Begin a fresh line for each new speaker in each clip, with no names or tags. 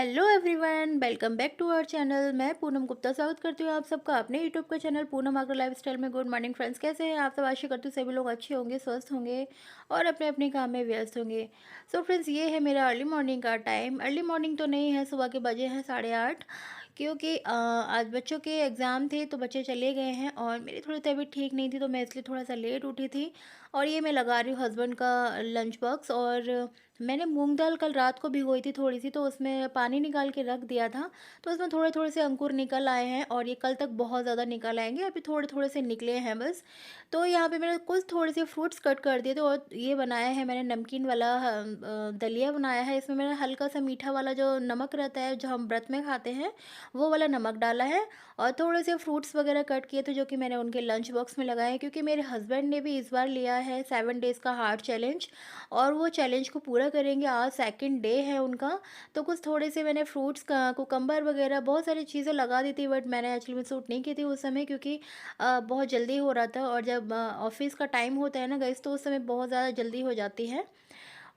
Hello everyone, welcome back to our channel. मैं पूनम गुप्ता स्वागत करती हूँ आप सबका अपने यूट्यूब का चैनल पूनम आगर लाइफस्टाइल में। गुड मॉर्निंग फ्रेंड्स, कैसे हैं आप सब? आशा करती हूँ सभी लोग अच्छे होंगे, स्वस्थ होंगे और अपने अपने काम में व्यस्त होंगे। सो फ्रेंड्स, ये है मेरा अर्ली मॉर्निंग का टाइम। अर्ली मॉर्निंग तो नहीं है, सुबह के बजे हैं 8:30, क्योंकि आज बच्चों के एग्ज़ाम थे तो बच्चे चले गए हैं और मेरी थोड़ी तबीयत ठीक नहीं थी, तो मैं इसलिए थोड़ा सा लेट उठी थी। और ये मैं लगा रही हूँ हस्बैंड का लंच बॉक्स। और मैंने मूंग दाल कल रात को भिगोई थी थोड़ी सी, तो उसमें पानी निकाल के रख दिया था। तो उसमें थोड़े थोड़े से अंकुर निकल आए हैं और ये कल तक बहुत ज़्यादा निकल आएंगे, अभी थोड़े थोड़े से निकले हैं बस। तो यहाँ पे मैंने कुछ थोड़े से फ्रूट्स कट कर दिए थे और ये बनाया है मैंने नमकीन वाला दलिया बनाया है। इसमें मैंने हल्का सा मीठा वाला जो नमक रहता है जो हम व्रत में खाते हैं, वो वाला नमक डाला है। और थोड़े से फ्रूट्स वगैरह कट किए थे जो कि मैंने उनके लंच बॉक्स में लगाए हैं, क्योंकि मेरे हस्बैंड ने भी इस बार लिया है 7 डेज़ का हार्ट चैलेंज और वो चैलेंज को पूरा करेंगे। आज सेकंड डे है उनका। तो कुछ थोड़े से मैंने फ्रूट्स का कुकम्बर वगैरह बहुत सारी चीज़ें लगा दी थी, बट मैंने एक्चुअली में सूट नहीं की थी उस समय, क्योंकि बहुत जल्दी हो रहा था। और जब ऑफिस का टाइम होता है ना गाइस, तो उस समय बहुत ज़्यादा जल्दी हो जाती है।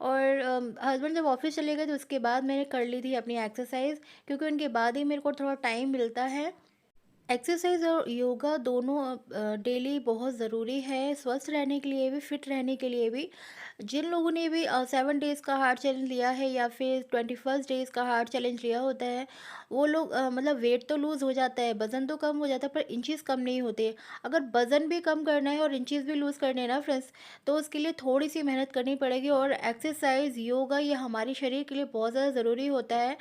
और हस्बैंड जब ऑफिस चले गए तो उसके बाद मैंने कर ली थी अपनी एक्सरसाइज, क्योंकि उनके बाद ही मेरे को थोड़ा टाइम मिलता है। एक्सरसाइज और योगा दोनों डेली बहुत ज़रूरी है, स्वस्थ रहने के लिए भी, फिट रहने के लिए भी। जिन लोगों ने भी 7 डेज़ का हार्ट चैलेंज लिया है या फिर 21 डेज़ का हार्ट चैलेंज लिया होता है, वो लोग मतलब वेट तो लूज़ हो जाता है, वज़न तो कम हो जाता है, पर इंचज़ कम नहीं होते। अगर वज़न भी कम करना है और इंचज़ भी लूज़ करने हैं ना फ्रेंड्स, तो उसके लिए थोड़ी सी मेहनत करनी पड़ेगी। और एक्सरसाइज योगा ये हमारे शरीर के लिए बहुत ज़्यादा ज़रूरी होता है।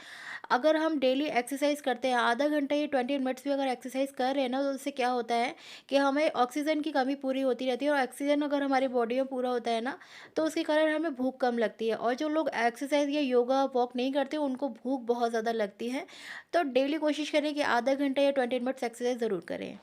अगर हम डेली एक्सरसाइज करते हैं, आधा घंटा या 20 मिनट्स भी अगर एक्सरसाइज कर रहे हैं ना, तो उससे क्या होता है कि हमें ऑक्सीजन की कमी पूरी होती रहती है। और ऑक्सीजन अगर हमारी बॉडी में पूरा होता है ना, तो उसके कारण हमें भूख कम लगती है। और जो लोग एक्सरसाइज या योगा वॉक नहीं करते, उनको भूख बहुत ज़्यादा लगती है। तो डेली कोशिश करें कि आधा घंटा या 20 मिनट्स एक्सरसाइज ज़रूर करें।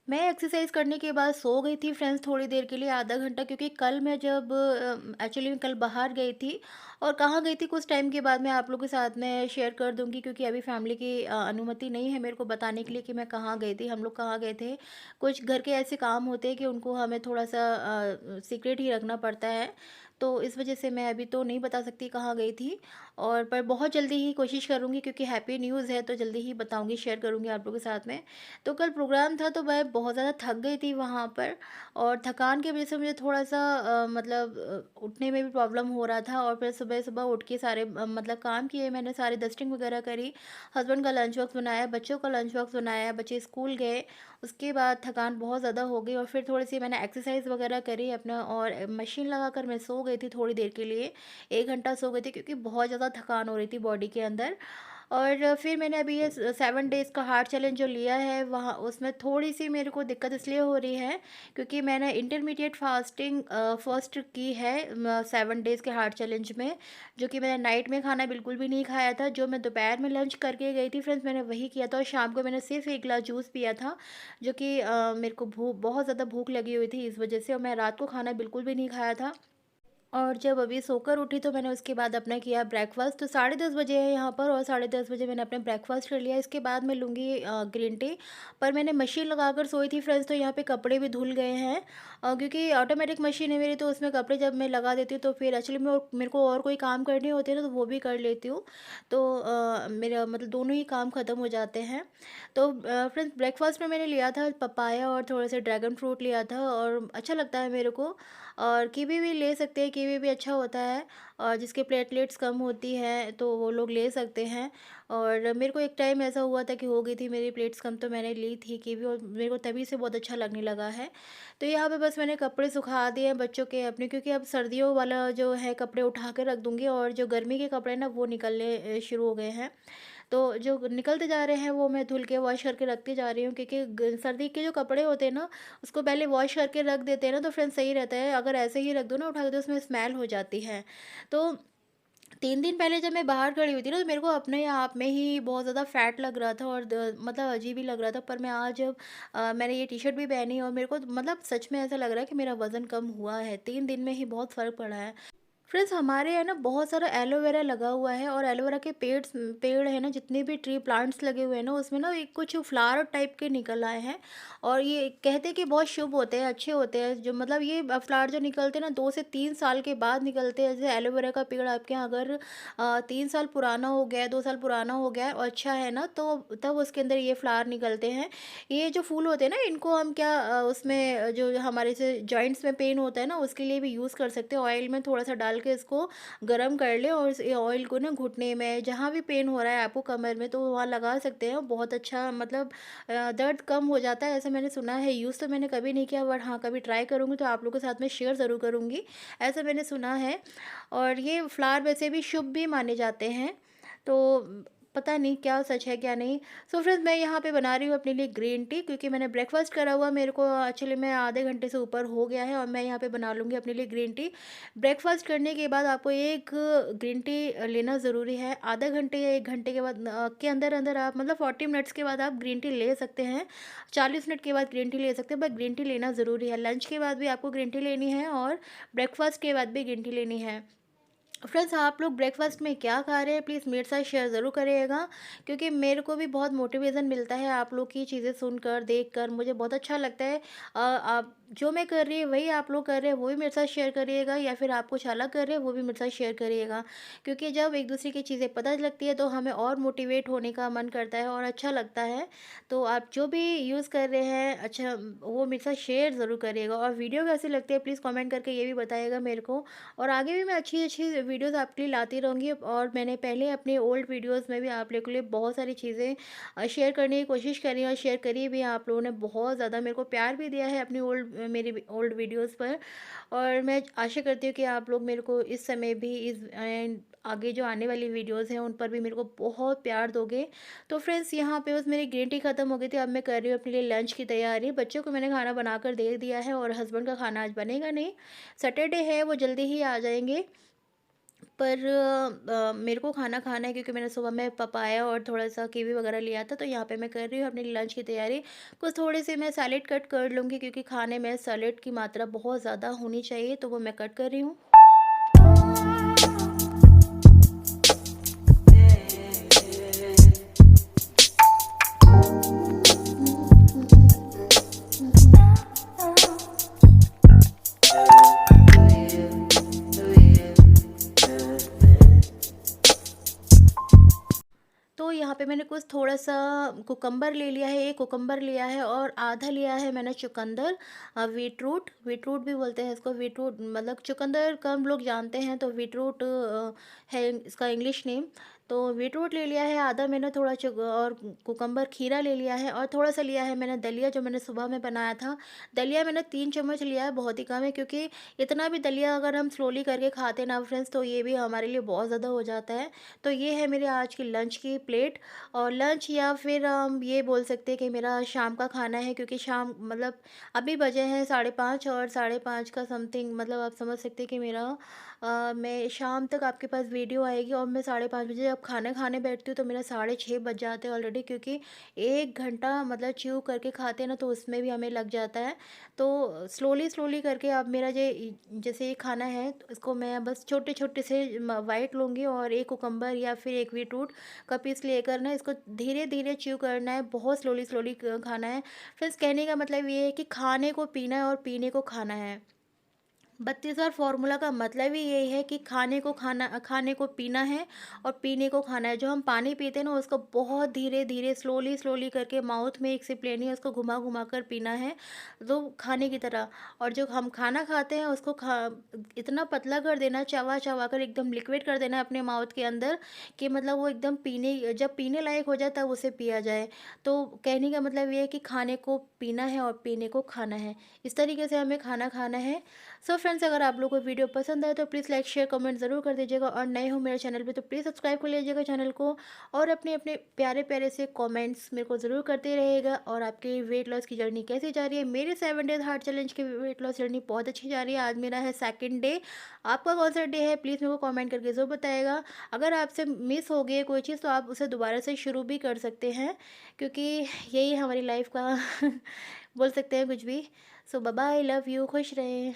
मैं एक्सरसाइज करने के बाद सो गई थी फ्रेंड्स थोड़ी देर के लिए, आधा घंटा, क्योंकि कल मैं जब एक्चुअली मैं कल बाहर गई थी। और कहाँ गई थी कुछ टाइम के बाद मैं आप लोगों के साथ में शेयर कर दूंगी, क्योंकि अभी फैमिली की अनुमति नहीं है मेरे को बताने के लिए कि मैं कहाँ गई थी, हम लोग कहाँ गए थे। कुछ घर के ऐसे काम होते हैं कि उनको हमें थोड़ा सा सीक्रेट ही रखना पड़ता है। तो इस वजह से मैं अभी तो नहीं बता सकती कहाँ गई थी। और पर बहुत जल्दी ही कोशिश करूँगी, क्योंकि हैप्पी न्यूज़ है तो जल्दी ही बताऊँगी, शेयर करूँगी आप लोगों के साथ में। तो कल प्रोग्राम था तो मैं बहुत ज़्यादा थक गई थी वहाँ पर। और थकान की वजह से मुझे थोड़ा-सा मतलब उठने में भी प्रॉब्लम हो रहा था। और फिर सुबह-सुबह उठ के सारे मतलब काम किए मैंने, सारी डस्टिंग वगैरह करी, हस्बैंड का लंच बॉक्स बनाया, बच्चों का लंच बॉक्स बनाया, बच्चे स्कूल गए। उसके बाद थकान बहुत ज़्यादा हो गई और फिर थोड़ी-सी मैंने एक्सरसाइज़ वगैरह करी अपना, और मशीन लगाकर मैं सो गई थी थोड़ी देर के लिए। 1 घंटा सो गई थी, क्योंकि बहुत ज़्यादा थकान हो रही थी बॉडी के अंदर। और फिर मैंने अभी ये 7 डेज़ का हार्ट चैलेंज जो लिया है, वहाँ उसमें थोड़ी-सी मेरे को दिक्कत इसलिए हो रही है, क्योंकि मैंने इंटरमीडिएट फास्टिंग फर्स्ट की है 7 डेज़ के हार्ट चैलेंज में। जो कि मैंने नाइट में खाना बिल्कुल भी नहीं खाया था, जो मैं दोपहर में लंच करके गई थी फ्रेंड्स, मैंने वही किया था। और शाम को मैंने सिर्फ 1 गिलास जूस पिया था, जो कि मेरे को बहुत ज़्यादा भूख लगी हुई थी इस वजह से, और मैं रात को खाना बिल्कुल भी नहीं खाया था। और जब अभी सोकर उठी तो मैंने उसके बाद अपना किया ब्रेकफ़ास्ट। तो 10:30 बजे है यहाँ पर और 10:30 बजे मैंने अपना ब्रेकफ़ास्ट कर लिया। इसके बाद मैं लूँगी ग्रीन टी। पर मैंने मशीन लगाकर सोई थी फ्रेंड्स, तो यहाँ पे कपड़े भी धुल गए हैं। क्योंकि ऑटोमेटिक मशीन है मेरी, तो उसमें कपड़े जब मैं लगा देती हूँ तो फिर एक्चुअली में मेरे को और कोई काम करने होते हैं ना, तो वो भी कर लेती हूँ। तो मेरा मतलब दोनों ही काम ख़त्म हो जाते हैं। तो फ्रेंड्स, ब्रेकफ़ास्ट में मैंने लिया था पपाया और थोड़े से ड्रैगन फ्रूट लिया था और अच्छा लगता है मेरे को। और कीवी भी ले सकते हैं, कीवी भी अच्छा होता है और जिसके प्लेटलेट्स कम होती हैं तो वो लोग ले सकते हैं। और मेरे को एक टाइम ऐसा हुआ था कि हो गई थी मेरी प्लेट्स कम, तो मैंने ली थी कीवी और मेरे को तभी से बहुत अच्छा लगने लगा है। तो यहाँ पे बस मैंने कपड़े सुखा दिए हैं बच्चों के अपने, क्योंकि अब सर्दियों वाला जो है कपड़े उठा के रख दूँगी और जो गर्मी के कपड़े ना वो निकलने शुरू हो गए हैं। तो जो निकलते जा रहे हैं वो मैं धुल के वॉश करके रखती जा रही हूँ, क्योंकि सर्दी के जो कपड़े होते हैं ना उसको पहले वॉश करके रख देते हैं ना तो फ्रेंड्स सही रहता है। अगर ऐसे ही रख दो ना उठा के तो उसमें स्मेल हो जाती है। तो 3 दिन पहले जब मैं बाहर खड़ी हुई थी ना तो मेरे को अपने आप में ही बहुत ज़्यादा फैट लग रहा था और मतलब अजीब ही लग रहा था। पर मैं आज जब मैंने ये टी शर्ट भी पहनी और मेरे को मतलब सच में ऐसा लग रहा है कि मेरा वज़न कम हुआ है। 3 दिन में ही बहुत फ़र्क पड़ा है। फ्रेंड्स, हमारे यहाँ ना बहुत सारा एलोवेरा लगा हुआ है और एलोवेरा के पेड़ है ना, जितने भी ट्री प्लांट्स लगे हुए हैं ना उसमें ना एक कुछ फ्लावर टाइप के निकल आए हैं। और ये कहते हैं कि बहुत शुभ होते हैं, अच्छे होते हैं। जो मतलब ये फ्लावर जो निकलते हैं ना 2 से 3 साल के बाद निकलते हैं। जैसे एलोवेरा का पेड़ आपके यहाँ अगर 3 साल पुराना हो गया है, 2 साल पुराना हो गया है और अच्छा है ना, तो तब उसके अंदर ये फ्लावर निकलते हैं। ये जो फूल होते हैं ना इनको हम क्या उसमें जो हमारे से जॉइंट्स में पेन होता है ना उसके लिए भी यूज़ कर सकते हैं। ऑयल में थोड़ा सा डाल के इसको गरम कर लें और इस ऑयल को ना घुटने में जहाँ भी पेन हो रहा है आपको कमर में तो वहाँ लगा सकते हैं। बहुत अच्छा मतलब दर्द कम हो जाता है, ऐसा मैंने सुना है। यूज़ तो मैंने कभी नहीं किया बट हाँ, कभी ट्राई करूँगी तो आप लोगों के साथ में शेयर ज़रूर करूँगी। ऐसा मैंने सुना है और ये फ्लावर वैसे भी शुभ भी माने जाते हैं। तो पता नहीं क्या सच है क्या नहीं। सो फ्रेंड्स, मैं यहाँ पे बना रही हूँ अपने लिए ग्रीन टी, क्योंकि मैंने ब्रेकफास्ट करा हुआ मेरे को एक्चुअली में आधे घंटे से ऊपर हो गया है और मैं यहाँ पे बना लूँगी अपने लिए ग्रीन टी। ब्रेकफास्ट करने के बाद आपको एक ग्रीन टी लेना ज़रूरी है। आधा घंटे या 1 घंटे के बाद के अंदर अंदर आप मतलब 40 मिनट्स के बाद आप ग्रीन टी ले सकते हैं। 40 मिनट के बाद ग्रीन टी ले सकते हैं, बट ग्रीन टी लेना ज़रूरी है। लंच के बाद भी आपको ग्रीन टी लेनी है और ब्रेकफास्ट के बाद भी ग्रीन टी लेनी है। फ्रेंड्स, आप लोग ब्रेकफास्ट में क्या खा रहे हैं प्लीज़ मेरे साथ शेयर ज़रूर करिएगा, क्योंकि मेरे को भी बहुत मोटिवेशन मिलता है आप लोग की चीज़ें सुनकर देखकर। मुझे बहुत अच्छा लगता है। आप जो मैं कर रही है वही आप लोग कर रहे हैं वो भी मेरे साथ शेयर करिएगा, या फिर आप कुछ अलग कर रहे हैं वो भी मेरे साथ शेयर करिएगा। क्योंकि जब एक दूसरे की चीज़ें पता लगती है तो हमें और मोटिवेट होने का मन करता है और अच्छा लगता है। तो आप जो भी यूज़ कर रहे हैं अच्छा वो मेरे साथ शेयर ज़रूर करिएगा। और वीडियो कैसी लगती है प्लीज़ कमेंट करके ये भी बताइएगा मेरे को। और आगे भी मैं अच्छी-अच्छी वीडियोज़ आपके लिए लाती रहूँगी। और मैंने पहले अपने ओल्ड वीडियोज़ में भी आप लोगों के लिए बहुत सारी चीज़ें शेयर करने की कोशिश करी और शेयर करी भी। आप लोगों ने बहुत ज़्यादा मेरे को प्यार भी दिया है अपनी मेरी ओल्ड वीडियोज़ पर। और मैं आशा करती हूँ कि आप लोग मेरे को इस समय भी आगे जो आने वाली वीडियोज़ हैं उन पर भी मेरे को बहुत प्यार दोगे। तो फ्रेंड्स, यहाँ पे बस मेरी ग्रीन टी ख़त्म हो गई थी। अब मैं कर रही हूँ अपने लिए लंच की तैयारी। बच्चों को मैंने खाना बनाकर दे दिया है और हस्बैंड का खाना आज बनेगा नहीं। सैटरडे है, वो जल्दी ही आ जाएँगे। पर मेरे को खाना खाना है, क्योंकि मैंने सुबह में पपाया और थोड़ा-सा कीवी वगैरह लिया था, तो यहाँ पे मैं कर रही हूँ अपने लंच की तैयारी। कुछ थोड़े-से मैं सैलेड कट कर लूँगी, क्योंकि खाने में सैलेड की मात्रा बहुत ज़्यादा होनी चाहिए, तो वो मैं कट कर रही हूँ। तो यहाँ पे मैंने कुछ थोड़ा-सा कुकम्बर ले लिया है, 1 कुकम्बर लिया है और आधा लिया है मैंने चुकंदर। बीटरूट बीटरूट भी बोलते हैं इसको। बीटरूट मतलब चुकंदर कम लोग जानते हैं, तो बीटरूट है इसका इंग्लिश नेम। तो बीटरूट ले लिया है आधा मैंने, थोड़ा और कुकम्बर खीरा ले लिया है और थोड़ा-सा लिया है मैंने दलिया, जो मैंने सुबह में बनाया था। दलिया मैंने 3 चम्मच लिया है, बहुत ही कम है, क्योंकि इतना भी दलिया अगर हम स्लोली करके खाते हैं ना फ्रेंड्स तो ये भी हमारे लिए बहुत ज़्यादा हो जाता है। तो ये है मेरे आज की लंच की प्लेट। और लंच या फिर हम ये बोल सकते हैं कि मेरा शाम का खाना है, क्योंकि शाम मतलब अभी बजे हैं 5:30 और 5:30 का समथिंग मतलब आप समझ सकते हैं कि मेरा मैं शाम तक आपके पास वीडियो आएगी और मैं 5:30 बजे जब खाना खाने बैठती हूँ तो मेरा 6:30 बज जाते हैं ऑलरेडी, क्योंकि 1 घंटा मतलब च्यू करके खाते हैं ना, तो उसमें भी हमें लग जाता है। तो स्लोली स्लोली करके अब मेरा जैसे ये खाना है तो इसको मैं बस छोटे-छोटे से वाइट लूँगी और 1 कुकुम्बर या फिर 1 बीटरूट का पीस लेकर ना इसको धीरे-धीरे च्यू करना है, बहुत स्लोली स्लोली क खाना है। फ्रेंड्स, कहने का मतलब ये है कि खाने को पीना है और पीने को खाना है। 32वां फ़ॉर्मूला का मतलब ही यही है कि खाने को पीना है और पीने को खाना है। जो हम पानी पीते हैं ना, उसको बहुत धीरे-धीरे, स्लोली-स्लोली करके माउथ में एक सिप लेनी है, उसको घुमा-घुमा कर पीना है, तो खाने की तरह। और जो हम खाना खाते हैं उसको खा इतना पतला कर देना है, चबा-चबा कर एकदम लिक्विड कर देना है अपने माउथ के अंदर, कि मतलब वो एकदम जब पीने लायक हो जाए तब उसे पिया जाए। तो कहने का मतलब ये है कि खाने को पीना है और पीने को खाना है। इस तरीके से हमें खाना खाना है। सो फ्रेंड्स, अगर आप लोगों को वीडियो पसंद आए तो प्लीज़ लाइक शेयर कमेंट ज़रूर कर दीजिएगा, और नए हो मेरे चैनल पे तो प्लीज़ सब्सक्राइब कर लीजिएगा चैनल को, और अपने अपने प्यारे प्यारे से कमेंट्स मेरे को ज़रूर करते रहिएगा। और आपकी वेट लॉस की जर्नी कैसी जा रही है? मेरे 7 डेज़ हार्ट चैलेंज की वेट लॉस जर्नी बहुत अच्छी जा रही है। आज मेरा है सेकंड डे। आपका कौन सा डे है, प्लीज़ मेरे को कमेंट करके ज़रूर बताइएगा। अगर आपसे मिस हो गई है कोई चीज़ तो आप उसे दोबारा से शुरू भी कर सकते हैं, क्योंकि यही हमारी लाइफ का बोल सकते हैं कुछ भी। सो बाय बाय, लव यू, खुश रहें।